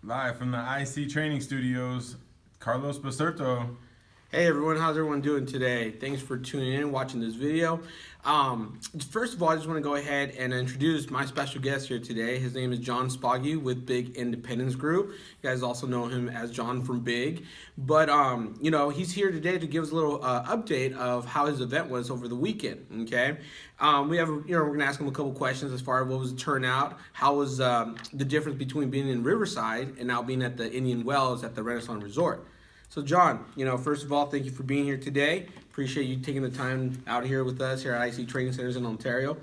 Live from the IC Training Studios, Carlos Baserto. Hey everyone, how's everyone doing today? Thanks for tuning in, watching this video. First of all, I just want to go ahead and introduce my special guest here today. His name is John Spoggy with B.I.G Independence Group. You guys also know him as John from B.I.G. But he's here today to give us a little update of how his event was over the weekend. Okay, we're gonna ask him a couple questions as far as what was the turnout, how was the difference between being in Riverside and now being at the Indian Wells at the Renaissance Resort. So, John, first of all, thank you for being here today. Appreciate you taking the time out here with us here at IC Training Centers in Ontario.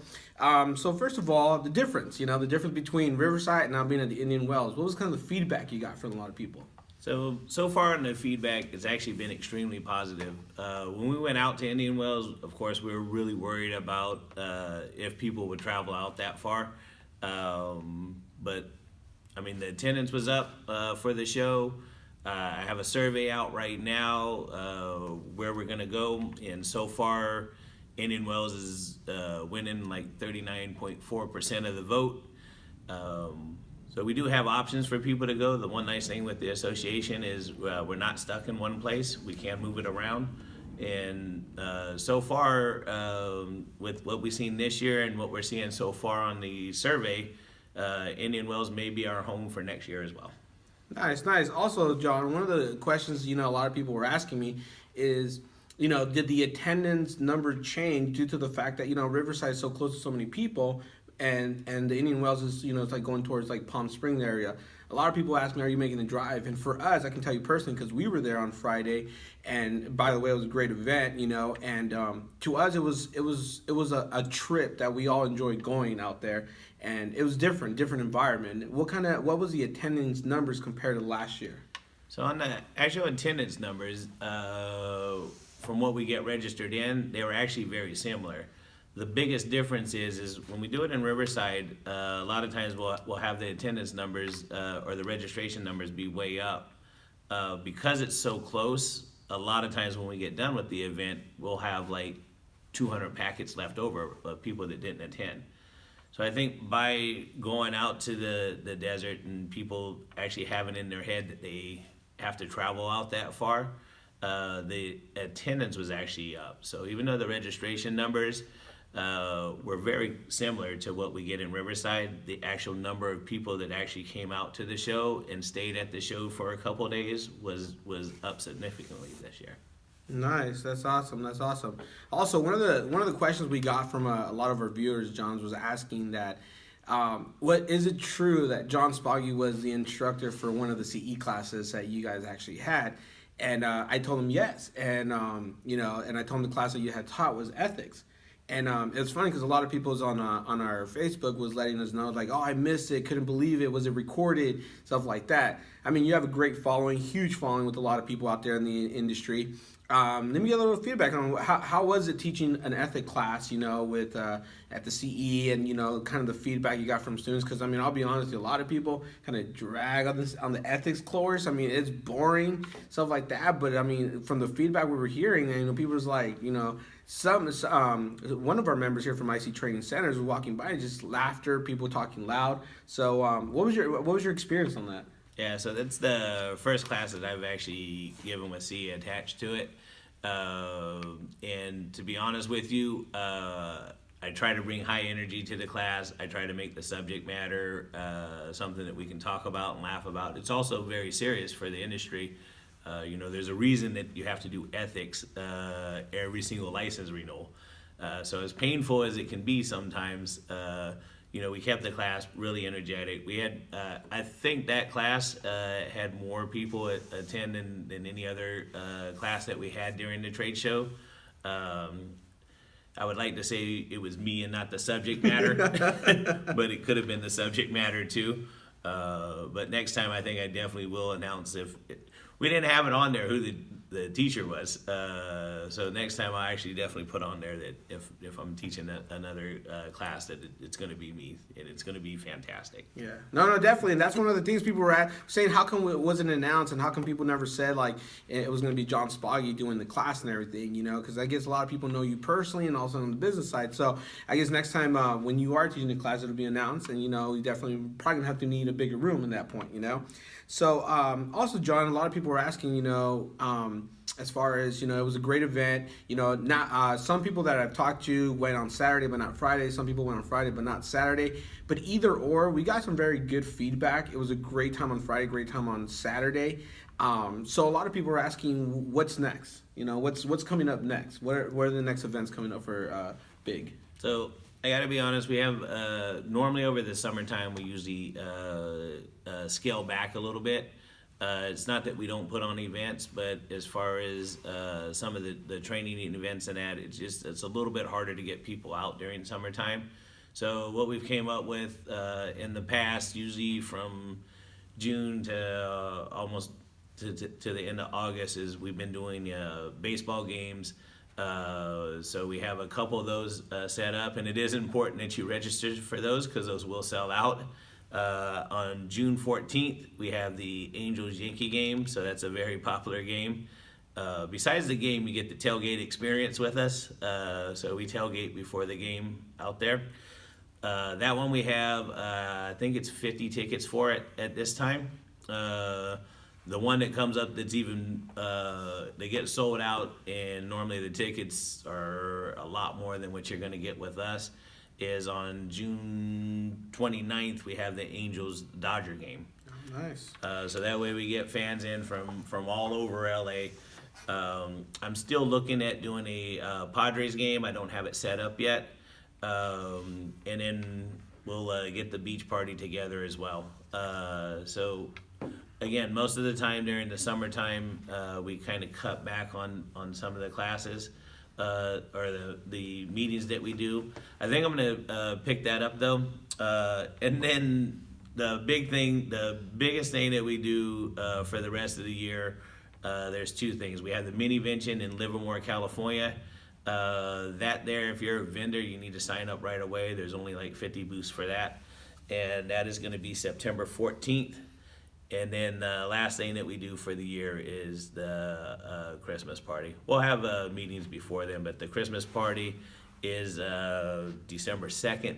So, first of all, the difference between Riverside and now being at the Indian Wells. What was kind of the feedback you got from a lot of people? So far in the feedback, it's actually been extremely positive. When we went out to Indian Wells, of course, we were really worried about if people would travel out that far. But, the attendance was up for the show. I have a survey out right now where we're going to go, and so far Indian Wells is winning like 39.4% of the vote. So we do have options for people to go. The one nice thing with the association is we're not stuck in one place. We can move it around. And so far, with what we've seen this year and what we're seeing so far on the survey, Indian Wells may be our home for next year as well. Nice, nice. Also, John, one of the questions a lot of people were asking me is, did the attendance number change due to the fact that Riverside is so close to so many people, and the Indian Wells is it's like going towards like Palm Springs area. A lot of people ask me, "Are you making the drive?" And for us, I can tell you personally because we were there on Friday, and by the way, it was a great event, And to us, it was a trip that we all enjoyed going out there, and it was different environment. What was the attendance numbers compared to last year? So on the actual attendance numbers, from what we get registered in, they were actually very similar. The biggest difference is when we do it in Riverside, a lot of times we'll have the attendance numbers or the registration numbers be way up. Because it's so close, a lot of times when we get done with the event, we'll have like 200 packets left over of people that didn't attend. So I think by going out to the desert and people actually having in their head that they have to travel out that far, the attendance was actually up. So even though the registration numbers were very similar to what we get in Riverside, the actual number of people that actually came out to the show and stayed at the show for a couple of days was up significantly this year. Nice, that's awesome. That's awesome. Also, one of the questions we got from a lot of our viewers, John, was asking that, what is it true that John Spoggy was the instructor for one of the CE classes that you guys actually had? And I told him yes, and and I told him the class that you had taught was ethics. And it was funny because a lot of people on our Facebook was letting us know, like, oh, I missed it, couldn't believe it, was it recorded, stuff like that. You have a great following, huge following with a lot of people out there in the industry. Let me get a little feedback on how was it teaching an ethic class, with at the CE, and kind of the feedback you got from students. Because I'll be honest, a lot of people kind of drag on the ethics course. It's boring, stuff like that. But from the feedback we were hearing, people was like, one of our members here from IC Training Centers was walking by and just laughter, people talking loud. So what was your experience on that? Yeah, so that's the first class that I've actually given with CE attached to it. And to be honest with you, I try to bring high energy to the class. I try to make the subject matter something that we can talk about and laugh about. It's also very serious for the industry. There's a reason that you have to do ethics every single license renewal. So as painful as it can be sometimes, we kept the class really energetic. We had, I think that class had more people attend than any other class that we had during the trade show. I would like to say it was me and not the subject matter, but it could have been the subject matter too. But next time I think I definitely will announce we didn't have it on there who the teacher was. So next time I actually definitely put on there that if I'm teaching another class that it's going to be me and it's going to be fantastic. Yeah, no, definitely. And that's one of the things people were saying. How come it wasn't announced, and how come people never said like it was going to be John Spoggy doing the class and everything? You know, because I guess a lot of people know you personally and also on the business side. So I guess next time when you are teaching the class, it'll be announced, and you know, you definitely probably gonna have to need a bigger room in that point. You know, so also John, a lot of people were asking, you know. As far as, you know, it was a great event. You know, not some people that I've talked to went on Saturday but not Friday. Some people went on Friday but not Saturday. But either or, we got some very good feedback. It was a great time on Friday, great time on Saturday. So a lot of people are asking, what's next? You know, what's coming up next? What are the next events coming up for B.I.G? So I got to be honest. We have normally over the summertime we usually scale back a little bit. It's not that we don't put on events, but as far as some of the training and events and that, it's a little bit harder to get people out during summertime. So what we've came up with in the past, usually from June to almost to the end of August, is we've been doing baseball games. So we have a couple of those set up, and it is important that you register for those because those will sell out. On June 14th, we have the Angels-Yankee game, so that's a very popular game. Besides the game, you get the tailgate experience with us, so we tailgate before the game out there. That one we have, I think it's 50 tickets for it at this time. The one that comes up that's even, they get sold out, and normally the tickets are a lot more than what you're going to get with us, is on June 29th, we have the Angels-Dodger game. Oh, nice. So that way we get fans in from all over LA. I'm still looking at doing a Padres game. I don't have it set up yet. And then we'll get the beach party together as well. So again, most of the time during the summertime, we kind of cut back on some of the classes. Or the meetings that we do. I think I'm gonna pick that up though. And then the biggest thing that we do for the rest of the year, there's two things. We have the mini-vention in Livermore, California. If you're a vendor, you need to sign up right away. There's only like 50 booths for that. And that is gonna be September 14th. And then the last thing that we do for the year is the Christmas party. We'll have meetings before then, but the Christmas party is December 2nd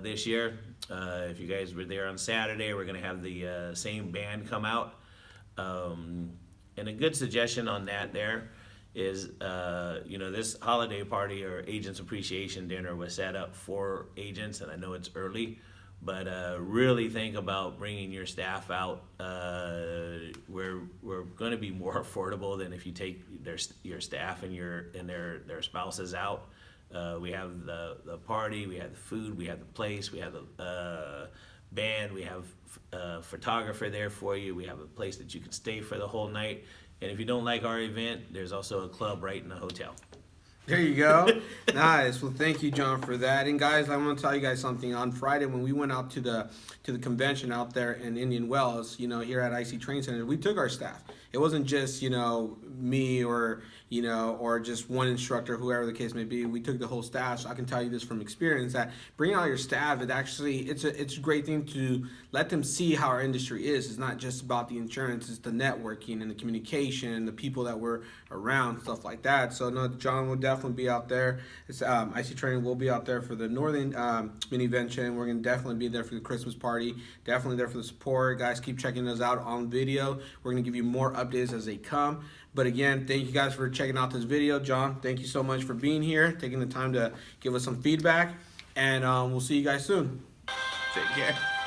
this year. If you guys were there on Saturday, we're going to have the same band come out. And a good suggestion on that there is, this holiday party or Agents Appreciation Dinner was set up for agents, and I know it's early. But really think about bringing your staff out. We're going to be more affordable than if you take your staff and their spouses out. We have the party, we have the food, we have the place, we have the band, we have a photographer there for you. We have a place that you can stay for the whole night. And if you don't like our event, there's also a club right in the hotel. There you go. Nice. Well, thank you, John, for that. And guys, I want to tell you guys something. On Friday, when we went out to the convention out there in Indian Wells, here at IC Training Center, we took our staff. It wasn't just me or just one instructor, whoever the case may be. We took the whole staff. So I can tell you this from experience that bringing out your staff, it's a great thing to let them see how our industry is. It's not just about the insurance. It's the networking and the communication, the people that we're around, stuff like that. So no, John will definitely be out there. IC Training will be out there for the Northern mini-vention. We're going to definitely be there for the Christmas party. Definitely there for the support. Guys, keep checking us out on video. We're going to give you more updates as they come. But again, thank you guys for checking out this video. John, thank you so much for being here, taking the time to give us some feedback. And we'll see you guys soon. Take care.